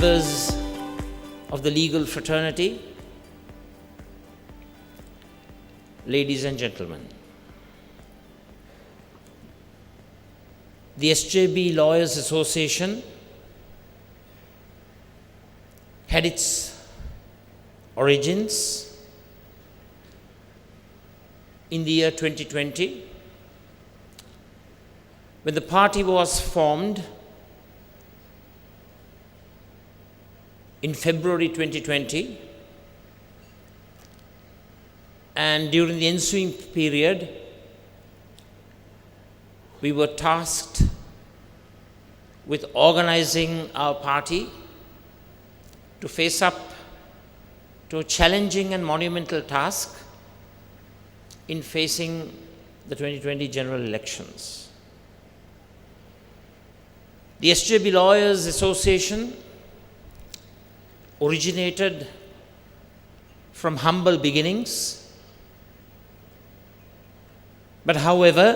members of the legal fraternity, ladies and gentlemen. The SJB Lawyers Association had its origins in the year 2020 when the party was formed in February 2020, and during the ensuing period we were tasked with organizing our party to face up to a challenging and monumental task in facing the 2020 general elections. The SJB Lawyers Association originated from humble beginnings, but however,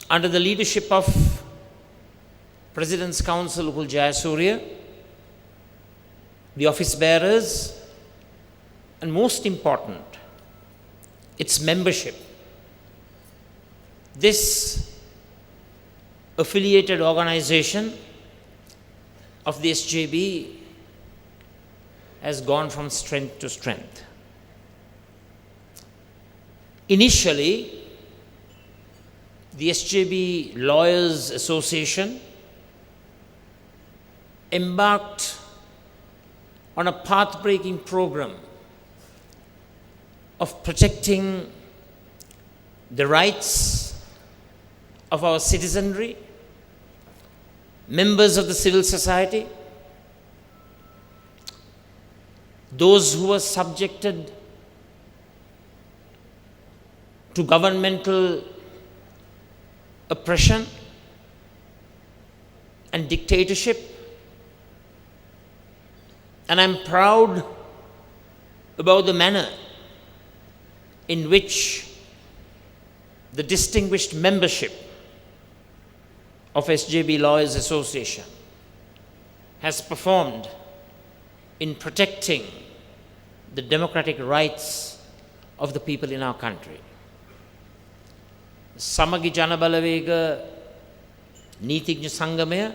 under the leadership of President's Council Upul Jayasuriya, the office bearers, and most important, its membership, this affiliated organization of the SJB has gone from strength to strength. Initially, the SJB Lawyers Association embarked on a path-breaking program of protecting the rights of our citizenry, members of the civil society, those who were subjected to governmental oppression and dictatorship. And I'm proud about the manner in which the distinguished membership of SJB Lawyers Association has performed in protecting the democratic rights of the people in our country. Samagi Janabalavega Nitijna Sangamaya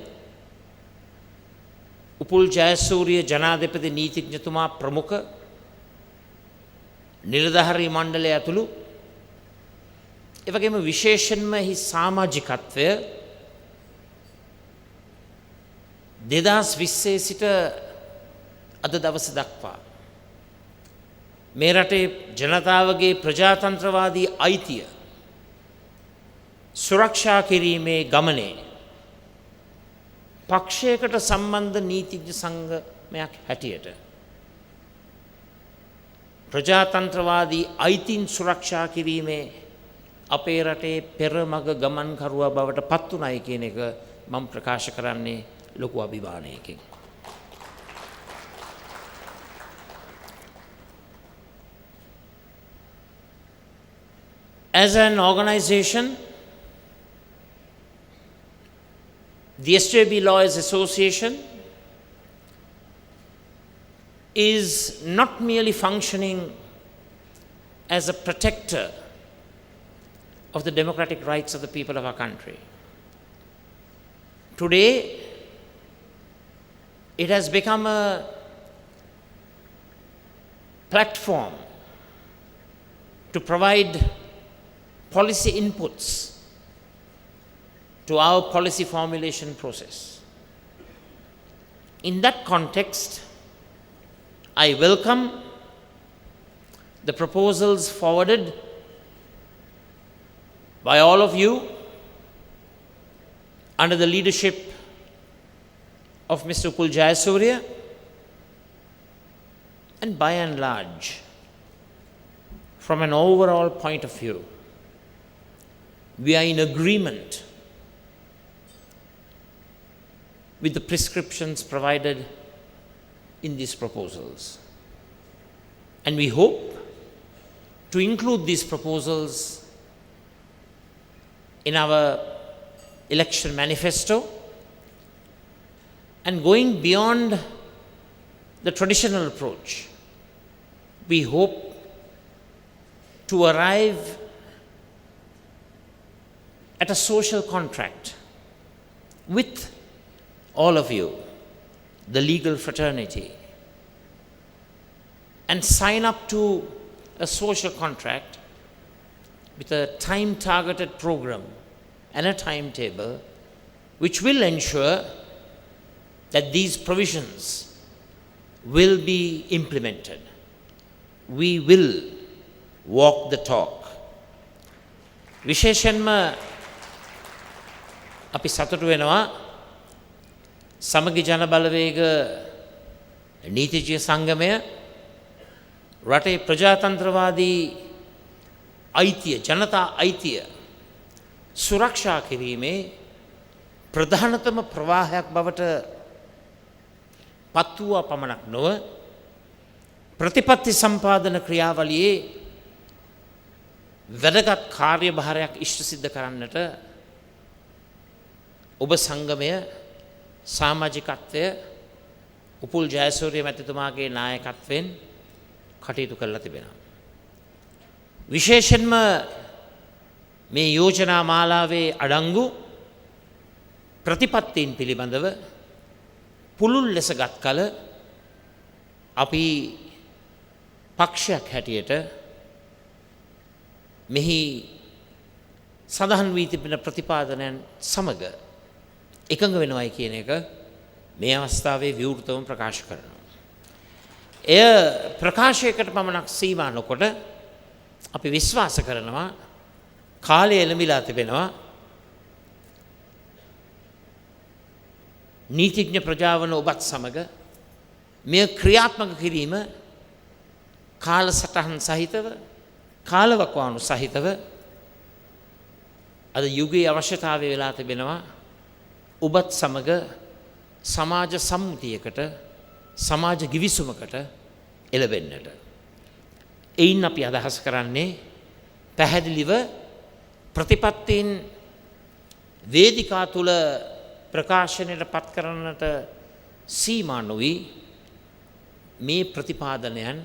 Upul Jayasuriya Janadepati Nitijnatuma Pramuka Niradhari Mandale Atulu එවැගේම විශේෂයෙන්ම හි සමාජිකත්වය 2020 සිට අද දවස දක්වා මේ රටේ ජනතාවගේ ප්‍රජාතන්ත්‍රවාදී අයිතිය සුරක්ෂා කිරීමේ ගමනේ පක්ෂයකට සම්බන්ධ නීතිඥ සංගමයක් හැටියට ප්‍රජාතන්ත්‍රවාදී අයිතීන් සුරක්ෂා කිරීමේ අපේ රටේ පෙරමග ගමන්කරුවා බවට පත් වුණයි කියන එක මම ප්‍රකාශ කරන්නේ ලොකු අභිමානයකින්. As an organization, the SJB Lawyers Association is not merely functioning as a protector of the democratic rights of the people of our country. Today, it has become a platform to provide policy inputs to our policy formulation process. In that context, I welcome the proposals forwarded by all of you under the leadership of Mr. Upul Jayasuriya, and by and large, from an overall point of view, we are in agreement with the prescriptions provided in these proposals. And we hope to include these proposals in our election manifesto And going beyond the traditional approach, we hope to arrive at a social contract with all of you, the legal fraternity, and sign up to a social contract with a time-targeted program and a timetable which will ensure that these provisions will be implemented. We will walk the talk. විශේෂයෙන්ම අපි සතුටු වෙනවා සමගි ජන බලවේග නීතිඥ සංගමය රටේ ප්‍රජාතන්ත්‍රවාදී අයිතිය ජනතා අයිතිය සුරක්ෂා කිරීමේ ප්‍රධානතම ප්‍රවාහයක් බවට පත් වූවා පමණක් නොව ප්‍රතිපත්ති සම්පාදන ක්‍රියාවලියේ වැදගත් කාර්යභාරයක් ඉෂ්ට සිද්ධ කරන්නට ඔබ සංගමය සමාජිකත්වය උපුල් ජයසූරිය මැතිතුමාගේ නායකත්වයෙන් කටයුතු කරලා තිබෙනවා. විශේෂයෙන්ම මේ යෝජනා මාලාවේ අඩංගු ප්‍රතිපත්තීන් පිළිබඳව පුළුල් ලෙස ගත් කල අපි පක්ෂයක් හැටියට මෙහි සඳහන් වී තිබෙන ප්‍රතිපාදනයන් සමග එකඟ වෙනවයි කියන එක මේ අවස්ථාවේ විවෘතවම ප්‍රකාශ කරනවා. එය ප්‍රකාශයකට පමණක් සීමා නොකොට අපි විශ්වාස කරනවා කාලය එළඹිලා තිබෙනවා නීතිඥ ප්‍රජාවන ඔබත් සමග මෙය ක්‍රියාත්මක කිරීම කාලසටහන් සහිතව කාලවකවානු සහිතව අද යුගයේ අවශ්‍යතාවය වෙලා තිබෙනවා ඔබත් සමග සමාජ සම්මුතියකට සමාජ ගිවිසුමකට එළවෙන්නට. එයින් අපි අදහස් කරන්නේ පැහැදිලිව ප්‍රතිපත්තීන් වේදිකා තුල ප්‍රකාශනයට පත් කරන්නට සීමා නොවි මේ ප්‍රතිපාදනයන්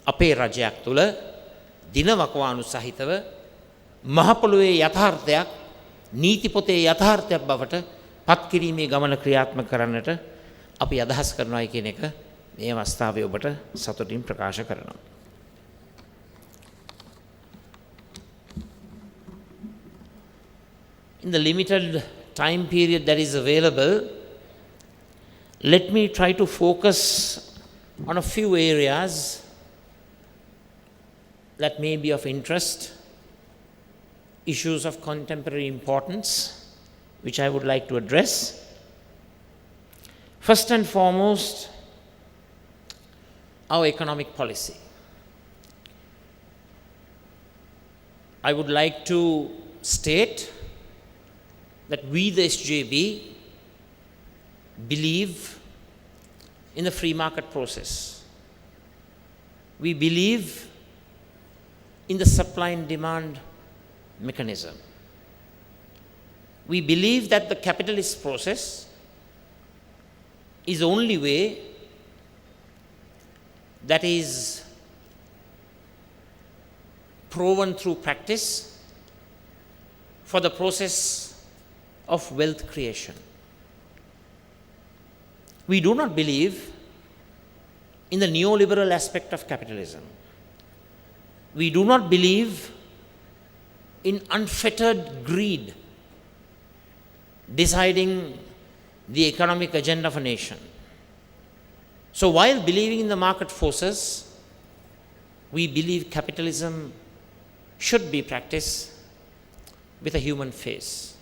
අපේ රජයක් තුල දිනවකවානු සහිතව මහ පොළොවේ යථාර්ථයක් නීති පොතේ යථාර්ථයක් බවට පත් කිරීමේ ගමන ක්‍රියාත්මක කරන්නට අපි අදහස් කරනවායි කියන එක මේ අවස්ථාවේ ඔබට සතුටින් ප්‍රකාශ කරනවා. In the limited time period that is available, let me try to focus on a few areas that may be of interest, issues of contemporary importance, which I would like to address. First and foremost, our economic policy. I would like to state that we, the SJB, believe in the free market process. We believe in the supply and demand mechanism. We believe that the capitalist process is the only way that is proven through practice for the process of wealth creation. We do not believe in the neoliberal aspect of capitalism. We do not believe in unfettered greed deciding the economic agenda of a nation. So while believing in the market forces, we believe capitalism should be practiced with a human face,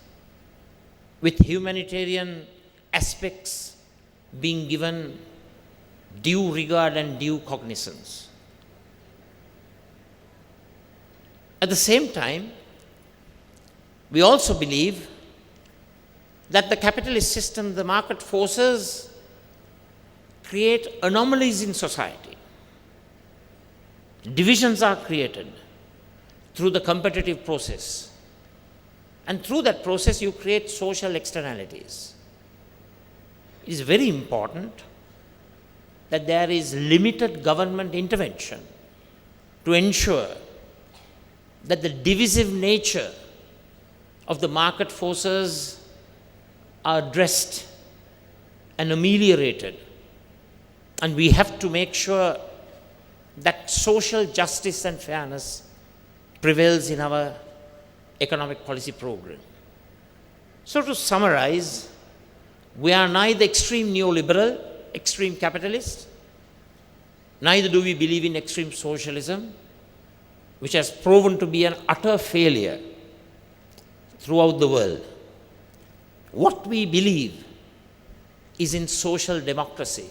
with humanitarian aspects being given due regard and due cognizance. At the same time, we also believe that the capitalist system, the market forces, create anomalies in society. Divisions are created through the competitive process. And through that process, you create social externalities. it is very important that there is limited government intervention to ensure that the divisive nature of the market forces are addressed and ameliorated. And we have to make sure that social justice and fairness prevails in our economic policy program. So to summarize, we are neither extreme neoliberal, extreme capitalist, neither do we believe in extreme socialism, which has proven to be an utter failure throughout the world. What we believe is in social democracy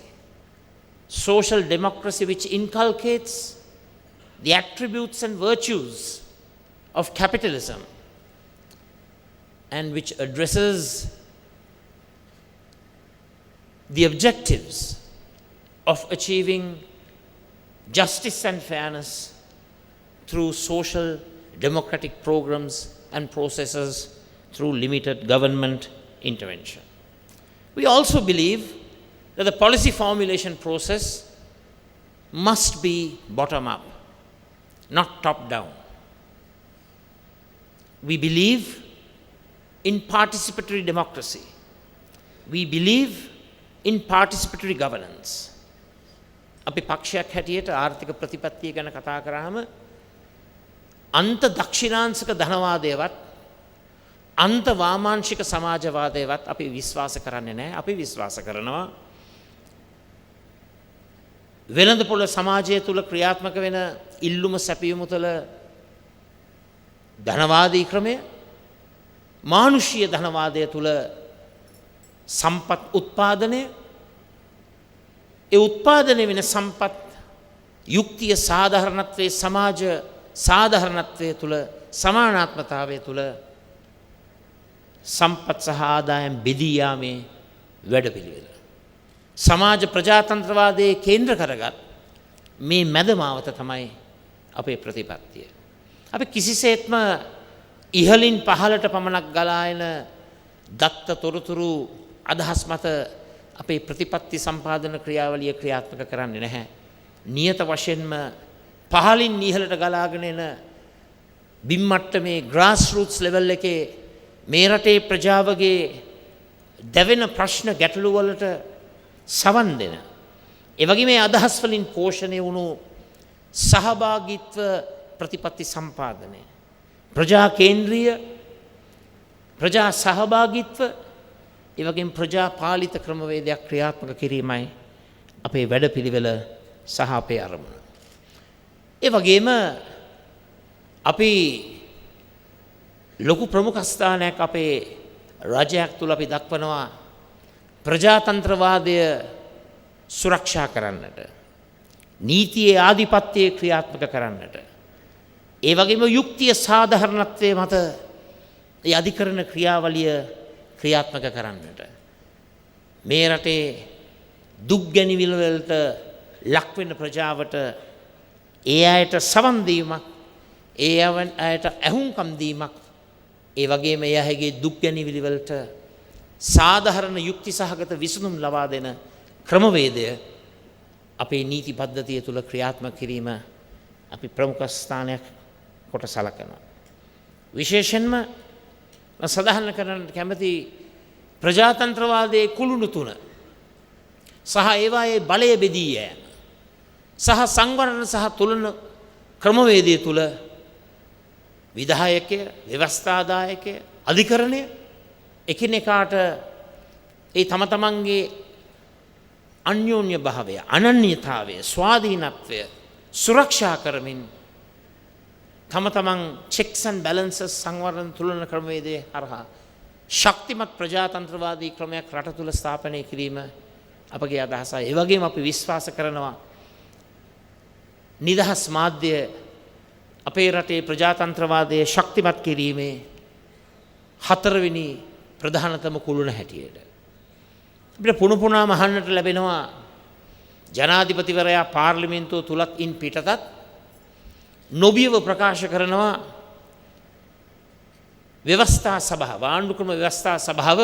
which inculcates the attributes and virtues of capitalism and which addresses the objectives of achieving justice and fairness through social democratic programs and processes through limited government intervention. We also believe that the policy formulation process must be bottom up, not top down. We believe in participatory democracy. We believe in participatory governance. අපි පක්ෂයක් හැටියට ආර්ථික ප්‍රතිපත්තිය ගැන කතා කරාම අන්ත දක්ෂිණාංශික ධනවාදයවත් අන්ත වාමාංශික සමාජවාදයවත් අපි විශ්වාස කරන්නේ නැහැ. අපි විශ්වාස කරනවා වෙළඳපොළ සමාජය තුල ක්‍රියාත්මක වෙන ඉල්ලුම සැපයුම තුළ ධනවාදී ක්‍රමය මානුෂීය ධනවාදය තුල සම්පත් උත්පාදනය ඒ උත්පාදනය වෙන සම්පත් යුක්තිය සාධාරණත්වයේ සමාජ සාධාරණත්වයේ තුල සමානාත්මතාවයේ තුල සම්පත් සහ ආදායම් බෙදී යාමේ වැඩපිළිවෙල සමාජ ප්‍රජාතන්ත්‍රවාදයේ කේන්ද්‍ර කරගත් මේ මැදමාවත තමයි අපේ ප්‍රතිපත්තිය. අපි කිසිසේත්ම ඉහළින් පහළට පමණක් ගලා එන දත්ත තොරතුරු අදහස් මත අපේ ප්‍රතිපත්ති සම්පාදන ක්‍රියාවලිය ක්‍රියාත්මක කරන්නේ නැහැ. නියත වශයෙන්ම පහළින් ඉහළට ගලාගෙන එන බිම් මට්ටමේ ග්‍රාස් රූට්ස් ලෙවල් එකේ මේ රටේ ප්‍රජාවගේ දැවෙන ප්‍රශ්න ගැටලු වලට සවන් දෙන ඒ වගේ මේ අදහස් වලින් පෝෂණය වුණු සහභාගීත්ව ප්‍රතිපත්ති සම්පාදනය ප්‍රජා කේන්ද්‍රීය ප්‍රජා සහභාගීත්ව ඒ වගේම ප්‍රජා පාලිත ක්‍රමවේදයක් ක්‍රියාත්මක කිරීමයි අපේ වැඩපිළිවෙල සහ අපේ අරමුණ. ඒ වගේම අපි ලොකු ප්‍රමුඛ ස්ථානයක් අපේ රජයක් තුල අපි දක්වනවා ප්‍රජාතන්ත්‍රවාදය සුරක්ෂා කරන්නට නීතියේ ආධිපත්‍යය ක්‍රියාත්මක කරන්නට ඒ වගේම යුක්තිය සාධාරණත්වයේ මත ඒ අධිකරණ ක්‍රියාවලිය ක්‍රියාත්මක කරන්නට මේ රටේ දුක් ගැනිවිල වලට ලක් වෙන ප්‍රජාවට ඒ අයට සවන් දීමක් ඒ අයට ඇහුම්කම් දීමක් ඒ වගේම ඒ අයගේ දුක් ගැනිවිලි වලට සාධාරණ යුක්ති සහගත විසඳුම් ලබා දෙන ක්‍රමවේදය අපේ නීති පද්ධතිය තුල ක්‍රියාත්මක කිරීම අපි ප්‍රමුඛ ස්ථානයක් කොට සලකනවා. විශේෂයෙන්ම සදාහන කරන්න කැමති ප්‍රජාතන්ත්‍රවාදයේ කුළුණු තුන සහ ඒවායේ බලය බෙදී යෑම සහ සංවරණ සහ තුලන ක්‍රමවේදය තුල විධායකය ව්‍යවස්ථාදායකය අධිකරණය එකිනෙකාට ඒ තම තමන්ගේ අන්‍යෝන්‍ය භාවය අනන්‍යතාවය ස්වාධීනත්වය සුරක්ෂා කරමින් තම තමන් චෙක්ස් ඇන්ඩ් බැලන්සස් සංවර්ධන තුලන ක්‍රමවේදයේ හරහා ශක්තිමත් ප්‍රජාතන්ත්‍රවාදී ක්‍රමයක් රට තුල ස්ථාපනය කිරීම අපගේ අදහසයි. ඒ වගේම අපි විශ්වාස කරනවා නිදහස් මාධ්‍ය අපේ රටේ ප්‍රජාතන්ත්‍රවාදයේ ශක්තිමත් කිරීමේ හතරවෙනි ප්‍රධානතම කුළුණ හැටියට අපිට පුණු පුණාම අහන්නට ලැබෙනවා ජනාධිපතිවරයා පාර්ලිමේන්තුව තුලත් ඉන් පිටතත් නොබියව ප්‍රකාශ කරනවා ව්‍යවස්ථා සභාව ආණ්ඩුක්‍රම ව්‍යවස්ථා සභාව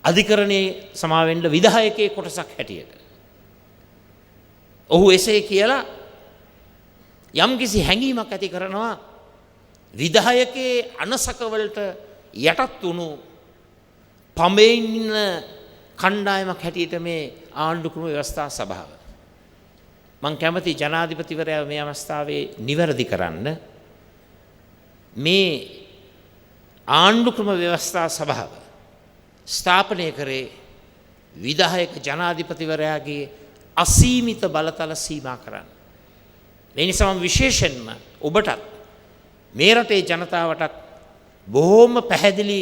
අධිකරණයේ සමාවෙන්න විධායකයේ කොටසක් හැටියට. ඔහු එසේ කියලා යම්කිසි හැඟීමක් ඇති කරනවා විධායකයේ අනසකවලට යටත් වුණු පමෙන් ඉන්න කණ්ඩායමක් හැටියට මේ ආණ්ඩුක්‍රම ව්‍යවස්ථා සභාව. මං කැමති ජනාධිපතිවරයා මේ අවස්ථාවේ නිවැරදි කරන්න මේ ආණ්ඩුක්‍රම ව්‍යවස්ථා සභාව ස්ථාපනය කරේ විධායක ජනාධිපතිවරයාගේ අසීමිත බලතල සීමා කරන්න. ඒ නිසා මම විශේෂයෙන්ම ඔබටත් මේ රටේ ජනතාවටත් බොහොම පැහැදිලි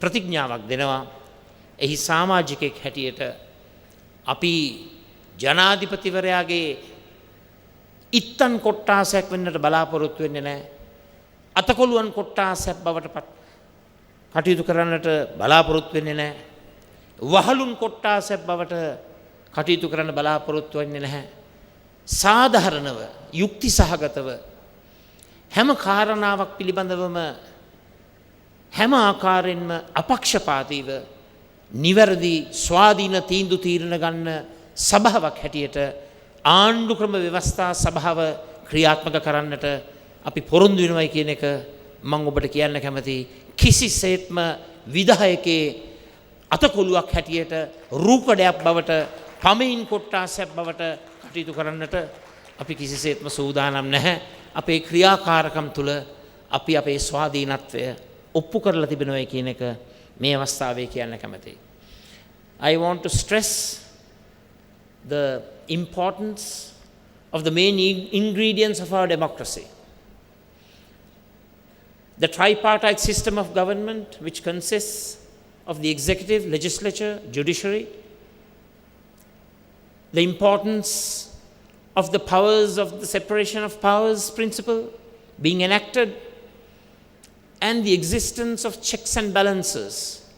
ප්‍රතිඥාවක් දෙනවා. එහි සමාජිකයෙක් හැටියට අපි ජනාධිපතිවරයාගේ ඉත්තන් කොට්ටාසයක් වෙන්නට බලාපොරොත්තු වෙන්නේ නැහැ. අතකොළුවන් කොට්ටාසයක් බවට කටයුතු කරන්නට බලාපොරොත්තු වෙන්නේ නැහැ. වහලුන් කොට්ටාසයක් බවට කටයුතු කරන්න බලාපොරොත්තු වෙන්නේ නැහැ. සාධාරණව යුක්ති සහගතව හැම කාරණාවක් පිළිබඳවම හැම ආකාරයෙන්ම අපක්ෂපාතීව නිවැරදි ස්වාධීන තීන්දුව තීරණ ගන්න සභාවක් හැටියට ආණ්ඩුක්‍රම ව්‍යවස්ථා සභාව ක්‍රියාත්මක කරන්නට අපි පොරොන්දු වෙනවයි කියන එක මම ඔබට කියන්න කැමතියි. කිසිසේත්ම විධායකයේ අතකොළුවක් හැටියට රූකඩයක් බවට පමයින් කොට්ටාසයක් බවට කටයුතු කරන්නට අපි කිසිසේත්ම සූදානම් නැහැ. අපේ ක්‍රියාකාරකම් තුළ අපි අපේ ස්වාධීනත්වය ඔප්පු කරලා තිබෙනවයි කියන එක මේ අවස්ථාවේ කියන්න කැමතියි. I want to stress the importance of the main ingredients of our democracy. The tripartite system of government, which consists of the executive, legislature, judiciary, the importance of the powers of the separation of powers principle being enacted, and the existence of checks and balances,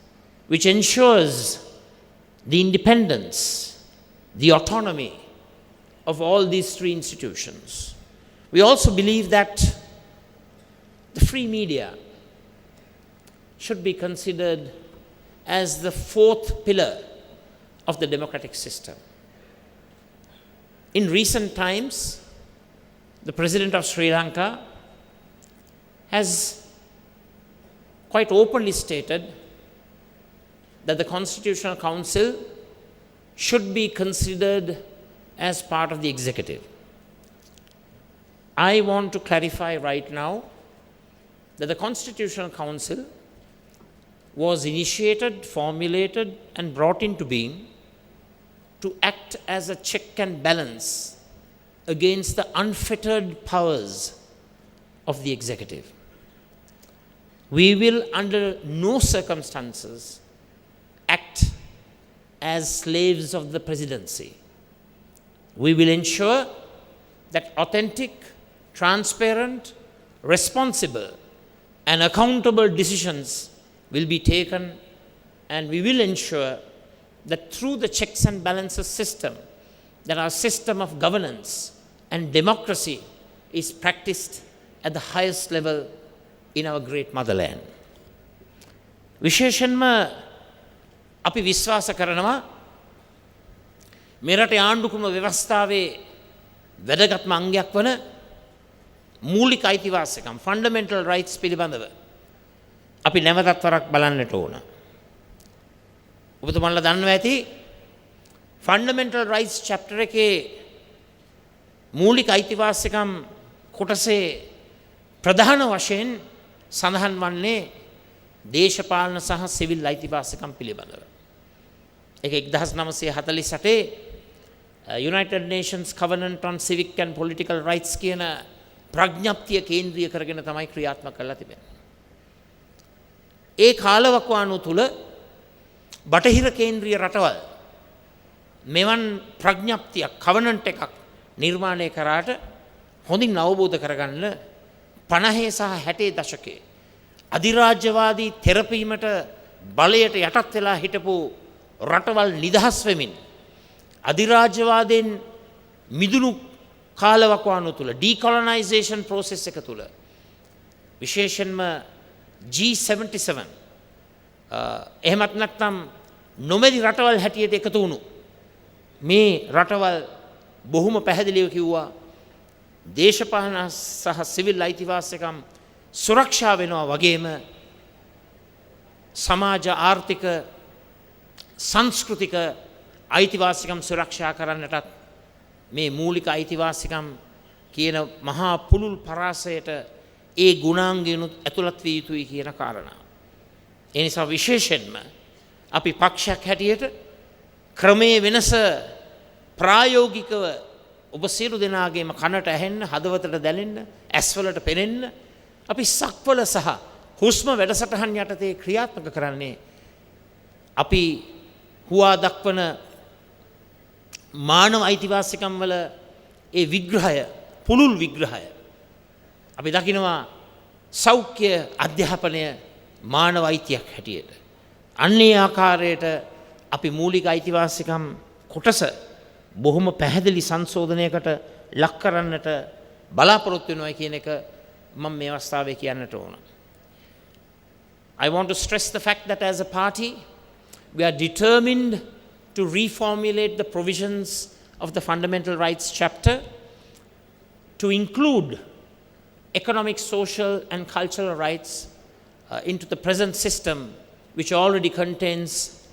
which ensures the independence, the autonomy of all these three institutions. We also believe that the free media should be considered as the fourth pillar of the democratic system. In recent times, the President of Sri Lanka has quite openly stated that the Constitutional Council should be considered as part of the executive. I want to clarify right now that the Constitutional Council was initiated, formulated, and brought into being to act as a check and balance against the unfettered powers of the executive. We will under no circumstances act as slaves of the presidency. We will ensure that authentic, transparent, responsible, and accountable decisions will be taken, and we will ensure that through the checks and balances system, that our system of governance and democracy is practiced at the highest level in our great motherland. විශේෂයෙන්ම අපි විශ්වාස කරනවා මේ රටේ ආණ්ඩුක්‍රම ව්‍යවස්ථාවේ වැදගත්ම අංගයක් වන මූලික අයිතිවාසිකම් ෆන්ඩමෙන්ටල් රයිට්ස් පිළිබඳව අපි නැවතත් වරක් බලන්නට ඕන. ඔබතුමන්ලා දන්නවා ඇති ෆන්ඩමෙන්ටල් රයිට්ස් චැප්ටර් එකේ මූලික අයිතිවාසිකම් කොටසේ ප්‍රධාන වශයෙන් සඳහන් වන්නේ දේශපාලන සහ සිවිල් අයිතිවාසිකම් පිළිබඳව. ඒක 1948 United Nations Covenant on Civic and Political Rights කියන ප්‍රඥප්තිය කේන්ද්‍රීය කරගෙන තමයි ක්‍රියාත්මක කරලා තිබෙන්නේ. ඒ කාලවකවානුව තුල බටහිර කේන්ද්‍රීය රටවල් මෙවන් ප්‍රඥප්තියක් කවනන්ට් එකක් නිර්මාණය කරාට හොඳින් අවබෝධ කරගන්න 50 සහ 60 දශකයේ අධිරාජ්‍යවාදී තෙරපීමට බලයට යටත් වෙලා හිටපු රටවල් නිදහස් වෙමින් අධිරාජ්‍යවාදයෙන් මිදුණු කාලවකවානුව තුල ඩීකොලොනයිසේෂන් ප්‍රොසෙස් එක තුල විශේෂයෙන්ම G77 එහෙමත් නැත්නම් නොමැති රටවල් හැටියට එකතු වුණු මේ රටවල් බොහොම පැහැදිලිව කිව්වා දේශපාලන සහ සිවිල් අයිතිවාසිකම් සුරක්ෂා වෙනවා වගේම සමාජ ආර්ථික සංස්කෘතික අයිතිවාසිකම් සුරක්ෂා කරන්නටත් මේ මූලික අයිතිවාසිකම් කියන මහා පුළුල් පරාසයට ඒ ගුණාංගයනුත් ඇතුළත් විය යුතුයි කියන කාරණා. ඒ නිසා විශේෂයෙන්ම අපි පක්ෂයක් හැටියට ක්‍රමයේ වෙනස ප්‍රායෝගිකව ඔබ සියලු දෙනාගේම කනට ඇහෙන්න හදවතට දැනෙන්න ඇස්වලට පෙනෙන්න අපි සක්වල සහ හුස්ම වැඩසටහන් යටතේ ක්‍රියාත්මක කරන්නේ අපි හුවා දක්වන මානව අයිතිවාසිකම් වල ඒ විග්‍රහය පුළුල් විග්‍රහය අපි දකිනවා සෞඛ්‍ය අධ්‍යාපනය මානව අයිතියක් හැටියට අන්නේ ආකාරයට අපි මූලික අයිතිවාසිකම් කොටස බොහොම පැහැදිලි සංශෝධනයකට ලක් කරන්නට බලාපොරොත්තු වෙනවා කියන එක මම මේ අවස්ථාවේ කියන්නට ඕන. I want to stress the fact that as a party we are determined to reformulate the provisions of the fundamental rights chapter to include economic, social and cultural rights into the present system which already contains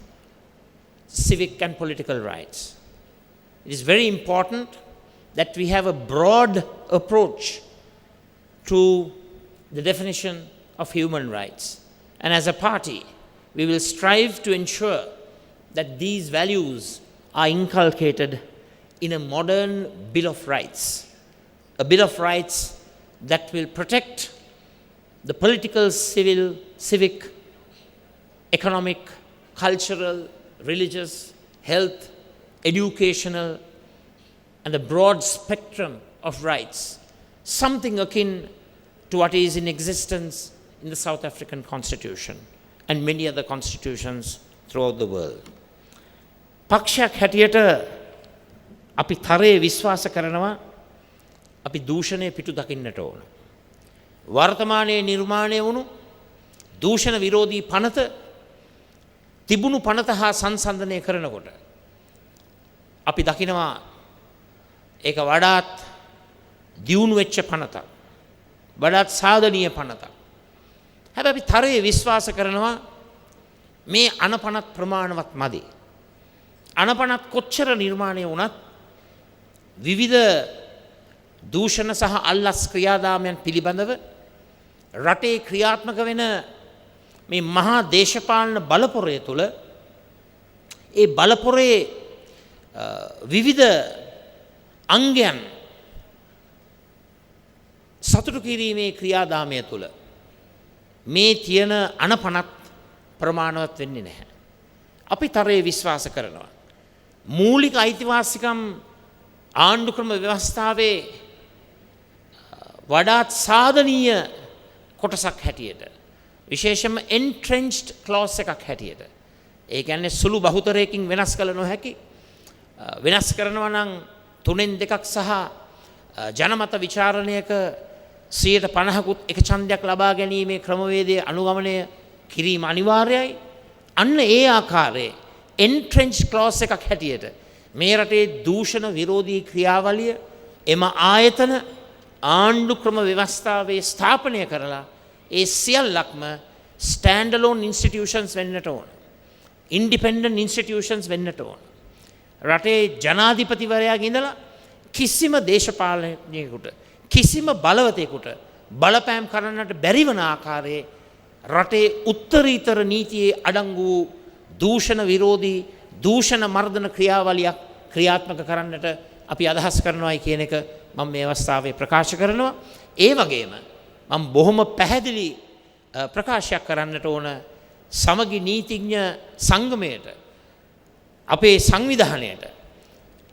civic and political rights. It is very important that we have a broad approach to the definition of human rights. And as a party, we will strive to ensure that these values are inculcated in a modern Bill of Rights. A Bill of Rights that will protect the political, civil, civic, economic, cultural, religious, health, educational, and the broad spectrum of rights, something akin to what is in existence in the South African Constitution and many other constitutions throughout the world. පක්ෂයක් හැටියට අපි තරයේ විශ්වාස කරනවා අපි දූෂණය පිටු දකින්නට ඕන. වර්තමානයේ නිර්මාණය වුණු දූෂණ විරෝධී පනත තිබුණු පනත හා සංසන්දනය කරනකොට අපි දකිනවා ඒක වඩාත් දියුණු වෙච්ච පනතක්. වඩාත් සාධනීය පනතක්. හැබැයි අපි තරයේ විශ්වාස කරනවා මේ අනපනත් ප්‍රමාණවත් මදි. අනපනත් කොච්චර නිර්මාණය වුණත් විවිධ දූෂණ සහ අල්ලස් ක්‍රියාදාමයන් පිළිබඳව රටේ ක්‍රියාත්මක වෙන මේ මහා දේශපාලන බලපොරය තුළ ඒ බලපොරේ විවිධ අංගයන් සතුටු කිරීමේ ක්‍රියාදාමය තුළ මේ තියෙන අනපනත් ප්‍රමාණවත් වෙන්නේ නැහැ. අපි තරයේ විශ්වාස කරනවා. මූලික අයිතිවාසිකම් ආණ්ඩුක්‍රම ව්‍යවස්ථාවේ වඩාත් සාධනීය කොටසක් හැටියට විශේෂයෙන්ම entrenched clause එකක් හැටියට ඒ කියන්නේ සුළු බහුතරයකින් වෙනස් කළ නොහැකි වෙනස් කරනවා නම් 3/2ක් සහ ජනමත විචාරණයක 50%කුත් එක ඡන්දයක් ලබා ගැනීමේ ක්‍රමවේදයේ අනුගමනය කිරීම අනිවාර්යයි. අන්න ඒ ආකාරයේ entrenched clause එකක් හැටියට මේ රටේ දූෂණ විරෝධී ක්‍රියාවලිය එම ආයතන ආණ්ඩු ක්‍රම ව්‍යවස්ථාවේ ස්ථාපනය කරලා ඒ සියල්ලක්ම stand alone institutions වෙන්නට ඕන. independent institutions වෙන්නට ඕන. රටේ ජනාධිපතිවරයාගේ ඉඳලා කිසිම දේශපාලනයකට කිසිම බලවතෙකුට බලපෑම් කරන්නට බැරි වන ආකාරයේ රටේ උත්තරීතර නීතියේ අඩංගු වූ දූෂණ විරෝධී දූෂණ මර්දන ක්‍රියාවලියක් ක්‍රියාත්මක කරන්නට අපි අදහස් කරනවායි කියන එක මම මේ අවස්ථාවේ ප්‍රකාශ කරනවා. ඒ වගේම මම බොහොම පැහැදිලි ප්‍රකාශයක් කරන්නට ඕන සමගි නීතිඥ සංගමයට අපේ සංවිධානයට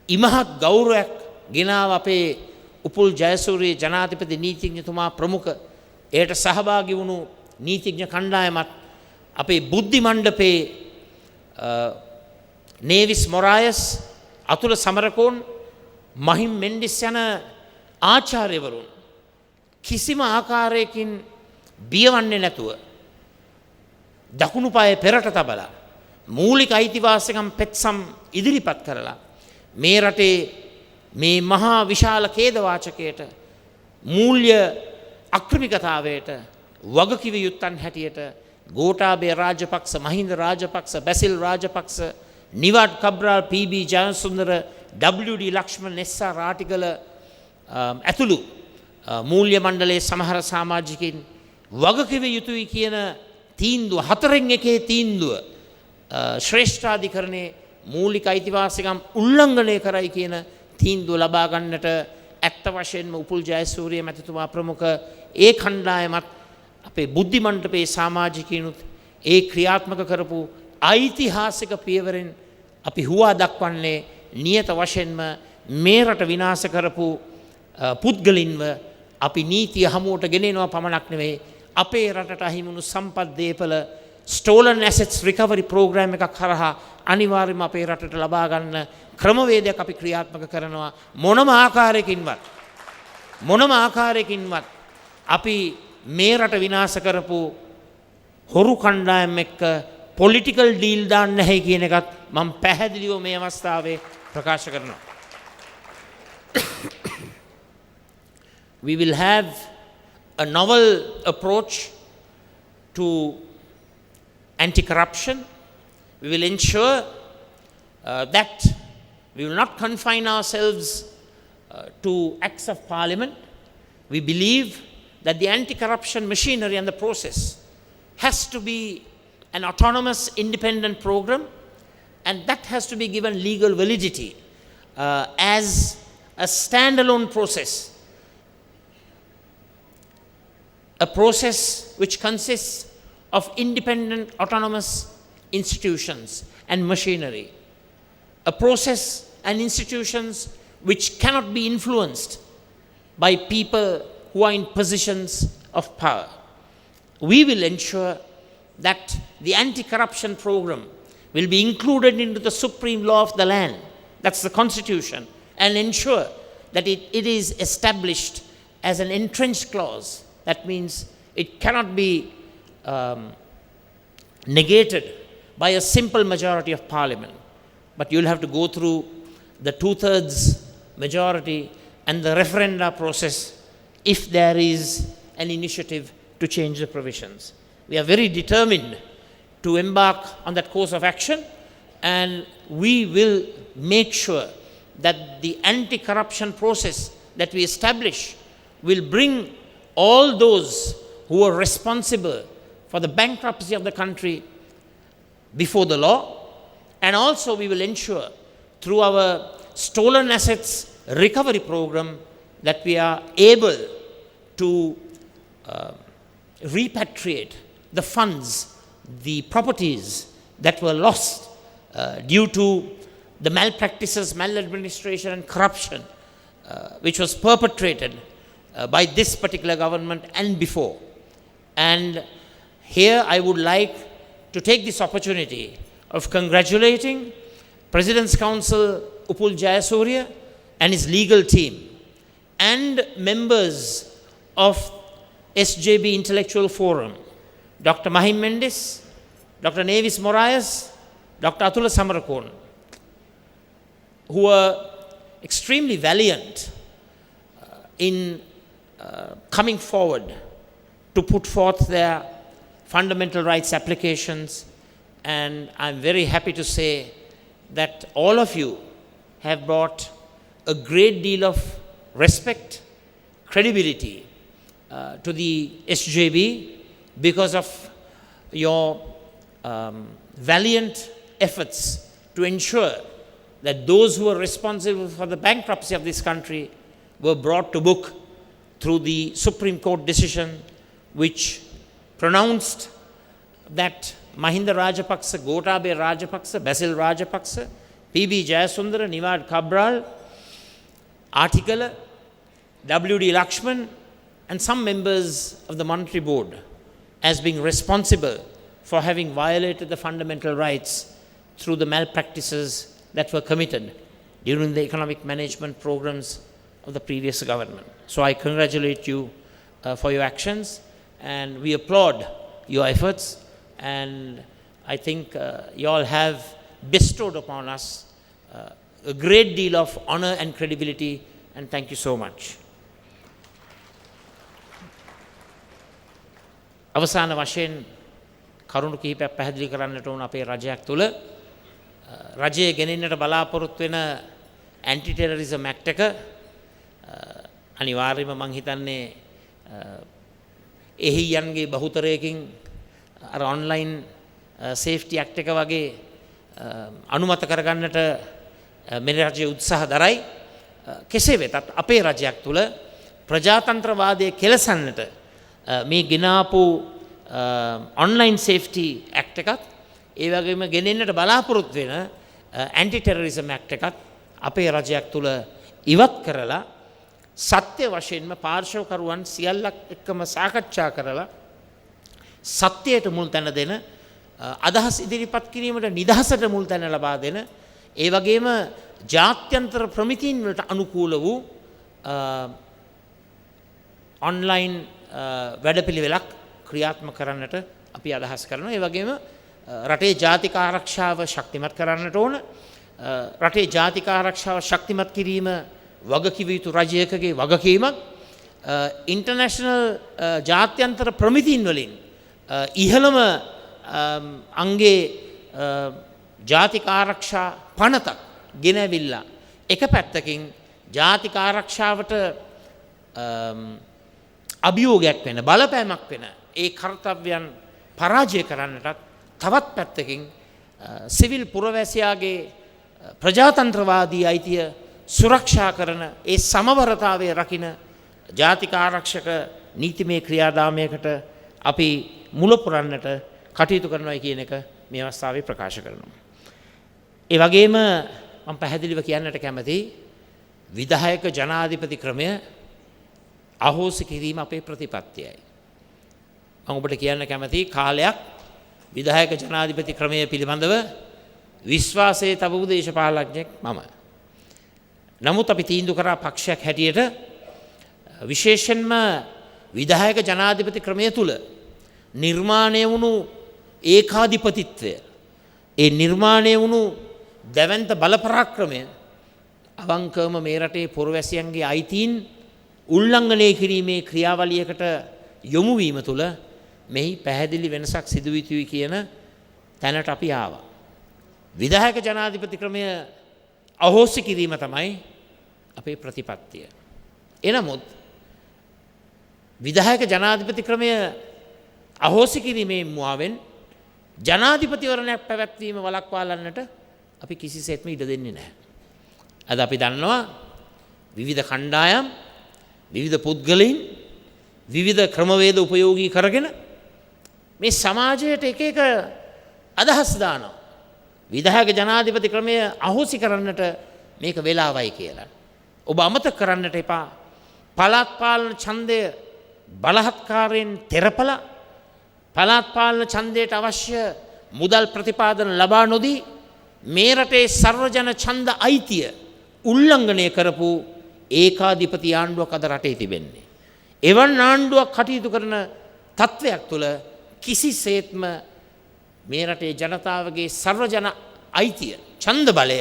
ඉමහත් ගෞරවයක් ගෙනාව අපේ උපුල් ජයසූරිය ජනාධිපති නීතිඥතුමා ප්‍රමුඛ එයට සහභාගී වුණු නීතිඥ කණ්ඩායමත් අපේ බුද්ධි මණ්ඩපේ නේවිස් මොරායස් අතුල සමරකෝන් මහිම් මෙන්ඩිස් යන ආචාර්යවරුන් කිසිම ආකාරයකින් බියවන්නේ නැතුව දකුණු පායේ පෙරට තබලා මූලික අයිතිවාසිකම් පෙත්සම් ඉදිරිපත් කරලා මේ රටේ මේ මහා විශාල ඛේදවාචකයට මූල්‍ය අක්‍රමිකතාවයට වගකිව යුත්තන් හැටියට ගෝඨාභය රාජපක්ෂ, මහින්ද රාජපක්ෂ, බැසිල් රාජපක්ෂ, නිවාඩ් කබ්‍රාල්, පී.බී. ජයසුන්දර, ඩබ්ලිව්.ඩී. ලක්ෂ්මන්, එස්.ආර්. රාටිගල ඇතුළු මූල්‍ය මණ්ඩලයේ සමහර සමාජිකින් වගකිව යුතුයි කියන තීන්දුව, හතරෙන් එකේ තීන්දුව ශ්‍රේෂ්ඨාධිකරණයේ මූලික අයිතිවාසිකම් උල්ලංඝනය කරයි කියන තීන්දුව ලබා ගන්නට ඇත්ත වශයෙන්ම උපුල් ජයසූරිය මැතිතුමා ප්‍රමුඛ ඒ කණ්ඩායමත් අපේ බුද්ධි මණ්ඩපයේ සමාජිකයිනුත් ඒ ක්‍රියාත්මක කරපු ඓතිහාසික පියවරෙන් අපි හුවා දක්වන්නේ නියත වශයෙන්ම මේ රට විනාශ කරපු පුද්ගලින්ව අපි නීතිය හමුවට ගෙනෙනවා පමණක් නෙවෙයි අපේ රටට අහිමිවුණු සම්පත් දේපල stolen assets recovery program එකක් හරහා අනිවාර්යයෙන්ම අපේ රටට ලබා ගන්න ක්‍රමවේදයක් අපි ක්‍රියාත්මක කරනවා. මොනම ආකාරයකින්වත් අපි මේ රට විනාශ කරපු හොරු කණ්ඩායම් එක්ක පොලිටිකල් ඩීල් දාන්න නැහැ කියන එකත් මම පැහැදිලිව මේ අවස්ථාවේ ප්‍රකාශ කරනවා. We will have a novel approach to anti-corruption. We will ensure that we will not confine ourselves to acts of parliament. We believe that the anti-corruption machinery and the process has to be an autonomous, independent program, and that has to be given legal validity as a standalone process. A process which consists of independent, autonomous institutions and machinery. A process and institutions which cannot be influenced by people who are in positions of power. We will ensure that the anti-corruption program will be included into the supreme law of the land, that's the constitution, and ensure that it is established as an entrenched clause. That means it cannot be negated by a simple majority of parliament, but you'll have to go through the 2/3 majority and the referenda process if there is an initiative to change the provisions. We are very determined to embark on that course of action, and we will make sure that the anti-corruption process that we establish will bring all those who are responsible for the bankruptcy of the country before the law, and also we will ensure through our stolen assets recovery program that we are able to repatriate the funds, the properties that were lost due to the malpractices, maladministration and corruption which was perpetrated by this particular government and before. And here I would like to take this opportunity of congratulating President's Counsel Upul Jayasuriya and his legal team and members of SJB Intellectual Forum, Dr. Mahim Mendis, Dr. Nevis Moraes, Dr. Atula Samarakon, who were extremely valiant in coming forward to put forth their fundamental rights applications. And I'm very happy to say that all of you have brought a great deal of respect, credibility to the SJB because of your valiant efforts to ensure that those who are responsible for the bankruptcy of this country were brought to book through the Supreme Court decision which pronounced that Mahinda Rajapaksa, Gotabaya Rajapaksa, Basil Rajapaksa, P.B. Jayasundara, Niwad Cabral, Artikala, W.D. Lakshman, and some members of the Monetary Board as being responsible for having violated the fundamental rights through the malpractices that were committed during the economic management programs of the previous government. So I congratulate you for your actions, and we applaud your efforts, and I think you all have bestowed upon us a great deal of honor and credibility, and thank you so much. අවසාන වශයෙන් කරුණු කිහිපයක් පැහැදිලි කරන්නට ඕන අපේ රජයක් තුළ රජයේ ගෙනෙන්නට බලාපොරොත්තු වෙන ඇන්ටි ටෙරරිසම් ඇක්ට් එක අනිවාර්යයෙන්ම මම හිතන්නේ එහියන්ගේ බහුතරයකින් අර ඔන්ලයින් සේෆ්ටි ඇක්ට් එක වගේ අනුමත කරගන්නට මෙරට රජය උත්සාහ දරයි. කෙසේ වෙතත් අපේ රජයක් තුළ ප්‍රජාතන්ත්‍රවාදයේ කෙලසන්නට මේ ගෙනාපු ඔන්ලයින් සේෆ්ටි ඇක්ට් එකත් ඒ වගේම ගෙනෙන්නට බලාපොරොත්තු වෙන ඇන්ටි ටෙරරිසම් ඇක්ට් එකත් අපේ රජයක් තුළ ඉවත් කරලා සත්‍ය වශයෙන්ම පාර්ශවකරුවන් සියල්ලක් එක්කම සාකච්ඡා කරලා සත්‍යයට මුල් තැන දෙන අදහස් ඉදිරිපත් කිරීමට නිදහසට මුල් තැන ලබා දෙන ඒ වගේම ජාත්‍යන්තර ප්‍රමිතීන් වලට අනුකූල වූ ඔන්ලයින් වැඩපිළිවෙලක් ක්‍රියාත්මක කරන්නට අපි අදහස් කරනවා. ඒ වගේම රටේ ජාතික ආරක්ෂාව ශක්තිමත් කරන්නට ඕන. රටේ ජාතික ආරක්ෂාව ශක්තිමත් කිරීම වගකිව යුතු රජයකගේ වගකීමක්. ඉන්ටර්නැෂනල් ජාත්‍යන්තර ප්‍රමිතීන් වලින් ඉහළම අංගේ ජාතික ආරක්ෂා පනතක් ගෙනවිල්ලා එක පැත්තකින් ජාතික ආරක්ෂාවට අභියෝගයක් වෙන බලපෑමක් වෙන ඒ කර්තව්‍යයන් පරාජය කරන්නටත් තවත් පැත්තකින් සිවිල් පුරවැසියාගේ ප්‍රජාතන්ත්‍රවාදී අයිතිය සුරක්ෂා කරන ඒ සමවරතාවය රකින ජාතික ආරක්ෂක නීතිමය ක්‍රියාදාමයකට අපි මුල පුරන්නට කටයුතු කරනවා කියන එක මේ අවස්ථාවේ ප්‍රකාශ කරනවා. ඒ වගේම මම පැහැදිලිව කියන්නට කැමතියි විධායක ජනාධිපති ක්‍රමය අහෝසි කිරීම අපේ ප්‍රතිපත්තියයි. මම ඔබට කියන්න කැමතියි කාලයක් විධායක ජනාධිපති ක්‍රමය පිළිබඳව විශ්වාසයේ තබපු දේශපාලඥයෙක් මම. නමුත් අපි තීන්දුව කරා පක්ෂයක් හැටියට විශේෂයෙන්ම විධායක ජනාධිපති ක්‍රමය තුල නිර්මාණය වුණු ඒකාධිපතිත්වය ඒ නිර්මාණය වුණු දැවැන්ත බලපරාක්‍රමය අවංකවම මේ රටේ පුරවැසියන්ගේ අයිතීන් උල්ලංඝනය කිරීමේ ක්‍රියාවලියකට යොමු වීම තුළ මෙහි පැහැදිලි වෙනසක් සිදු විය යුතුයි කියන තැනට අපි ආවා. විධායක ජනාධිපති ක්‍රමය අහෝසි කිරීම තමයි අපේ ප්‍රතිපත්තිය. එනමුත් විධායක ජනාධිපති ක්‍රමය අහෝසි කිරීමේ මුවාවෙන් ජනාධිපතිවරණයක් පැවැත්වීම වළක්වාලන්නට අපි කිසිසේත්ම ඉඩ දෙන්නේ නැහැ. අද අපි දන්නවා විවිධ කණ්ඩායම් විවිධ පුද්ගලයන් විවිධ ක්‍රමවේද උපයෝගී කරගෙන මේ සමාජයට එක එක අදහස් දානවා. විධායක ජනාධිපති ක්‍රමය අහෝසි කරන්නට මේක වෙලාවයි කියලා. ඔබ අමතක කරන්නට එපා. පළාත් පාලන ඡන්දය බලහත්කාරයෙන් තෙරපලා පළාත් පාලන ඡන්දයට අවශ්‍ය මුදල් ප්‍රතිපාදන ලබා නොදී මේ රටේ සර්වජන ඡන්ද අයිතිය උල්ලංඝනය කරපු ඒකාධිපති ආණ්ඩුවක් අද රටේ තිබෙන්නේ. එවන් ආණ්ඩුවක් කටයුතු කරන තත්ත්වයක් තුළ කිසිසේත්ම මේ රටේ ජනතාවගේ සර්වජන අයිතිය ඡන්ද බලය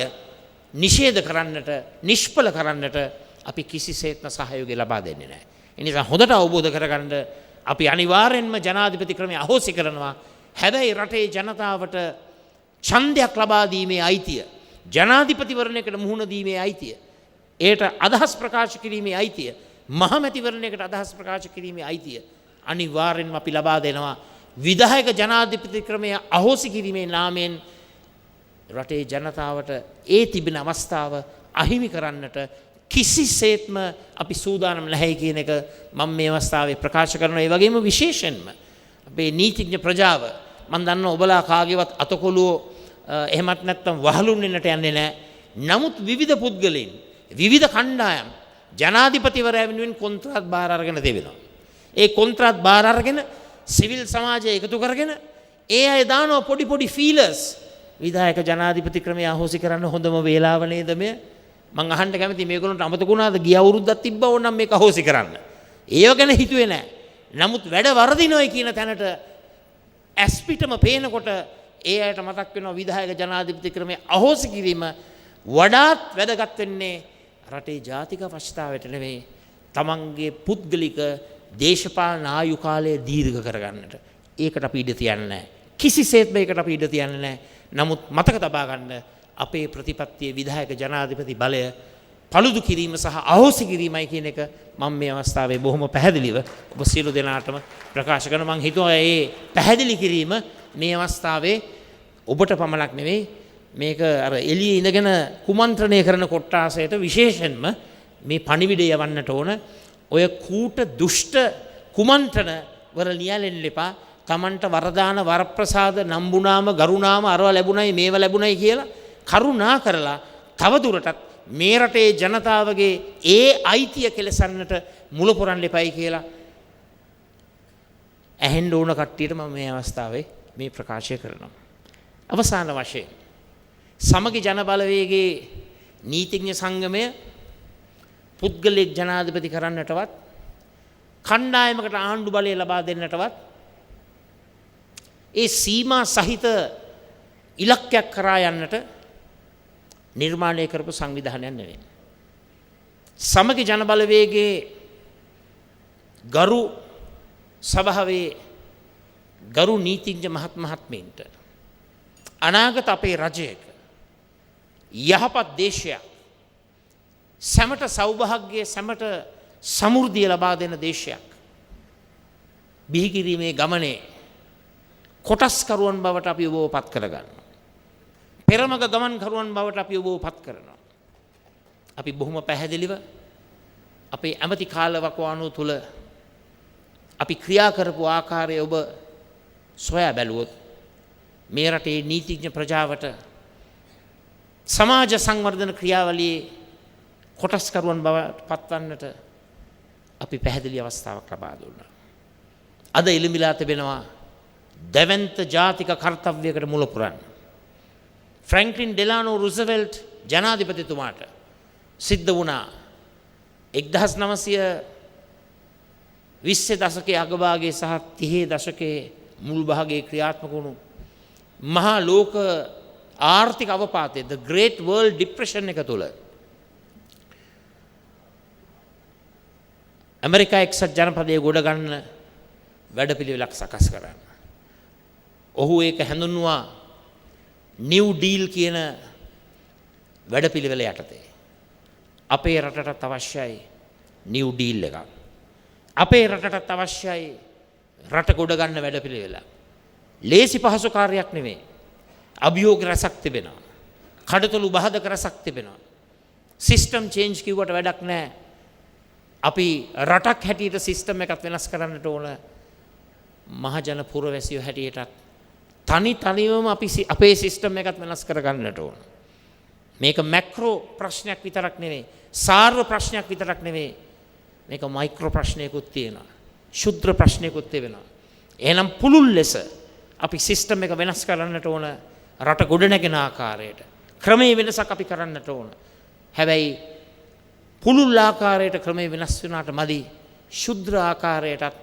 නිෂේධ කරන්නට නිෂ්ඵල කරන්නට අපි කිසිසේත්ම සහයෝගය ලබා දෙන්නේ නැහැ. ඒ නිසා හොඳට අවබෝධ කරගන්න අපි අනිවාර්යෙන්ම ජනාධිපති ක්‍රමය අහෝසි කරනවා. හැබැයි රටේ ජනතාවට ඡන්දයක් ලබා දීමේ අයිතිය ජනාධිපතිවරණයකට මුහුණ දීමේ අයිතිය ඒට අදහස් ප්‍රකාශ කිරීමේ අයිතිය මහමැතිවරණයකට අදහස් ප්‍රකාශ කිරීමේ අයිතිය අනිවාර්යෙන්ම අපි ලබා දෙනවා. විධායක ජනාධිපති ක්‍රමය අහෝසි කිරීමේ නාමයෙන් රටේ ජනතාවට ඒ තිබෙන අවස්ථාව අහිමි කරන්නට කිසිසේත්ම අපි සූදානම් නැහැ කියන එක මම මේ අවස්ථාවේ ප්‍රකාශ කරනවා. ඒ වගේම විශේෂයෙන්ම අපේ නීතිඥ ප්‍රජාව මම දන්නවා ඔබලා කාගේවත් අතකොළුව එහෙමත් නැත්නම් වහලුන් වෙන්නට යන්නේ නැහැ. නමුත් විවිධ පුද්ගලයන් විවිධ කණ්ඩායම් ජනාධිපතිවරයා වෙනුවෙන් කොන්ත්‍රාත් බාර අරගෙන දෙවෙනවා. ඒ කොන්ත්‍රාත් බාර අරගෙන සිවිල් සමාජය එකතු කරගෙන ඒ අය දානවා පොඩි පොඩි ෆීලර්ස්. විධායක ජනාධිපති ක්‍රමය අහෝසි කරන්න හොඳම වේලාව නේද මේ? මං අහන්න කැමති මේගොල්ලන්ට අමතක වුණාද ගිය අවුරුද්දක් තිබ්බා ඕනම් මේක අහෝසි කරන්න. ඒව ගැන හිතුවේ නැහැ. නමුත් වැඩ වරදිනොයි කියන තැනට ඇස් පිටම පේනකොට ඒ අයට මතක් වෙනවා විධායක ජනාධිපති ක්‍රමයේ අහෝසි කිරීම වඩාත් වැදගත් වෙන්නේ රටේ ජාතික අවශ්‍යතාවයට නෙවෙයි තමන්ගේ පුද්ගලික දේශපාලන ආයු කාලය දීර්ඝ කරගන්නට. ඒකට අපි ඉඩ තියන්නේ නැහැ. කිසිසේත්ම ඒකට අපි ඉඩ තියන්නේ නැහැ. නමුත් මතක තබා ගන්න අපේ ප්‍රතිපත්තියේ විධායක ජනාධිපති බලය පළුදු කිරීම සහ අහෝසි කිරීමයි කියන එක මම මේ අවස්ථාවේ බොහොම පැහැදිලිව ඔබ සියලු දෙනාටම ප්‍රකාශ කරනවා. මම හිතුවා මේ පැහැදිලි කිරීම මේ අවස්ථාවේ ඔබට පමණක් නෙවෙයි මේක අර එළියේ ඉඳගෙන කුමන්ත්‍රණය කරන කොට්ටාසයට විශේෂයෙන්ම මේ පණිවිඩය යවන්නට ඕන. ඔය කූට දුෂ්ට කුමන්ත්‍රණ වල ලියලෙන්න එපා. තමන්ට වරදාන වරප්‍රසාද නම්බුනාම ගරුණාම අරව ලැබුණයි මේව ලැබුණයි කියලා කරුණා කරලා තව දුරටත් මේ රටේ ජනතාවගේ ඒ අයිතිය කෙලසන්නට මුල පුරන්න එපයි කියලා ඇහෙන්න ඕන කට්ටියට මම මේ අවස්ථාවේ මේ ප්‍රකාශය කරනවා. අවසාන වශයෙන් සමගි ජන බලවේගයේ නීතිඥ සංගමය පුද්ගලික ජනාධිපති කරන්නටවත් කණ්ඩායමකට ආණ්ඩු බලය ලබා දෙන්නටවත් ඒ සීමා සහිත ඉලක්කයක් කරා යන්නට නිර්මාණය කරපු සංවිධානයක් නෙවෙයි. සමගි ජන බලවේගයේ ගරු සභාවේ ගරු නීතිඥ මහත්මීන්ට අනාගත අපේ රජයක යහපත් දේශයක් සැමට සෞභාග්‍ය සැමට සමෘද්ධිය ලබා දෙන දේශයක් බිහි කිරීමේ ගමනේ කොටස්කරුවන් බවට අපි ඔබව පත් කරගන්නවා. පෙරමග ගමන්කරුවන් බවට අපි ඔබව පත් කරනවා. අපි බොහොම පැහැදිලිව අපේ ඇමති කාලවකවානුව තුළ අපි ක්‍රියා කරපු ආකාරය ඔබ සොයා බැලුවොත් මේ රටේ නීතිඥ ප්‍රජාවට සමාජ සංවර්ධන ක්‍රියාවලියේ කොටස්කරුවන් බවට පත්වන්නට අපි පැහැදිලි අවස්ථාවක් ලබා දුන්නා. අද එළිමිලා තිබෙනවා දැවැන්ත ජාතික කර්තව්‍යයකට මුල පුරන්න. ෆ්‍රැන්ක්ලින් ඩෙලානෝ රුසවෙල්ට් ජනාධිපතිතුමාට සිද්ධ වුණා 1920 දශකයේ අගභාගයේ සහ 30 දශකයේ මුල් භාගයේ ක්‍රියාත්මක වුණු මහා ලෝක ආර්ථික අවපාතය the great world depression එක තුළ ඇමරිකා එක්සත් ජනපදයේ ගොඩ ගන්න වැඩපිළිවෙලක් සකස් කරන්න. ඔහු ඒක හැඳුන්වුවා නිව් ඩීල් කියන වැඩපිළිවෙල යටතේ. අපේ රටටත් අවශ්‍යයි නිව් ඩීල් එකක්. අපේ රටටත් අවශ්‍යයි රට ගොඩ ගන්න වැඩපිළිවෙල. ලේසි පහසු කාර්යයක් නෙවෙයි. අභියෝග රසක් තිබෙනවා. කඩතොළු බාධක රසක් තිබෙනවා. සිස්ටම් චේන්ජ් කිව්වට වැඩක් නැහැ. අපි රටක් හැටියට සිස්ටම් එකක් වෙනස් කරන්නට ඕන. මහජන පුරවැසියෝ හැටියටත් තනිවම අපි අපේ සිස්ටම් එකත් වෙනස් කරගන්නට ඕන. මේක මැක්‍රෝ ප්‍රශ්නයක් විතරක් නෙවෙයි. සාර්ව ප්‍රශ්නයක් විතරක් නෙවෙයි. මේක මයික්‍රෝ ප්‍රශ්නයකුත් තියෙනවා. ශුද්‍ර ප්‍රශ්නයකුත් තිබෙනවා. එහෙනම් පුළුල් ලෙස අපි සිස්ටම් එක වෙනස් කරන්නට ඕන. රට ගොඩනැගෙන ආකාරයට ක්‍රමයේ වෙනසක් අපි කරන්නට ඕන. හැබැයි පුළුල් ආකාරයට ක්‍රමයේ වෙනස් වුණාට මදි. ශුද්‍ර ආකාරයටත්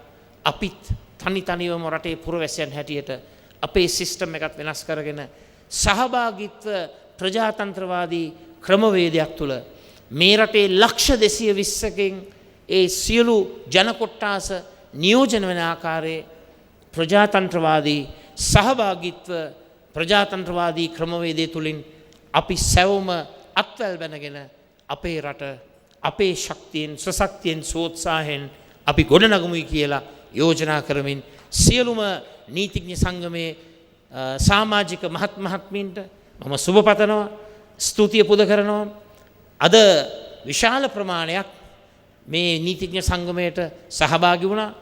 අපිත් තනිවම රටේ පුරවැසියන් හැටියට අපේ සිස්ටම් එකත් වෙනස් කරගෙන සහභාගීත්ව ප්‍රජාතන්ත්‍රවාදී ක්‍රමවේදයක් තුළ මේ රටේ ලක්ෂ 220කින් ඒ සියලු ජන කොට්ටාස නියෝජන වෙන ආකාරයේ ප්‍රජාතන්ත්‍රවාදී සහභාගීත්ව ප්‍රජාතන්ත්‍රවාදී ක්‍රමවේදය තුළින් අපි සැවොම අත්වැල් බැනගෙන අපේ රට අපේ ශක්තියෙන් සශක්තියෙන් සෝත්සාහයෙන් අපි ගොඩනගමුයි කියලා යෝජනා කරමින් සියලුම නීතිඥ සංගමේ සමාජික මහත්මීන්ට මම සුබ පතනවා ස්තුතිය පුද කරනවා. අද විශාල ප්‍රමාණයක් මේ නීතිඥ සංගමයට සහභාගී වුණා.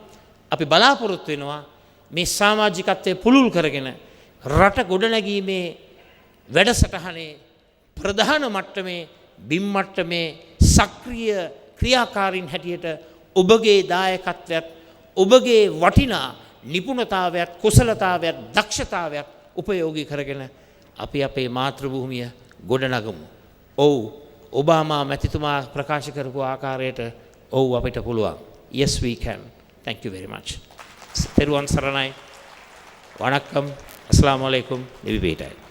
අපි බලාපොරොත්තු වෙනවා මේ සමාජිකත්වයේ පුළුල් කරගෙන රට ගොඩනැගීමේ වැඩසටහනේ ප්‍රධාන මට්ටමේ බිම් මට්ටමේ සක්‍රීය ක්‍රියාකාරීන් හැටියට ඔබගේ දායකත්වයත් ඔබගේ වටිනා නිපුණතාවයත් කුසලතාවයත් දක්ෂතාවයත් උපයෝගී කරගෙන අපි අපේ මාතෘභූමිය ගොඩනගමු. ඔව් ඔබාමා මැතිතුමා ප්‍රකාශ කරපු ආකාරයට ඔව් අපිට පුළුවන්. Yes we can. Thank you very much. තෙරුවන් සරණයි. වණක්කම්. අස්ලාමු අලයිකුම් නිවි බේටයි.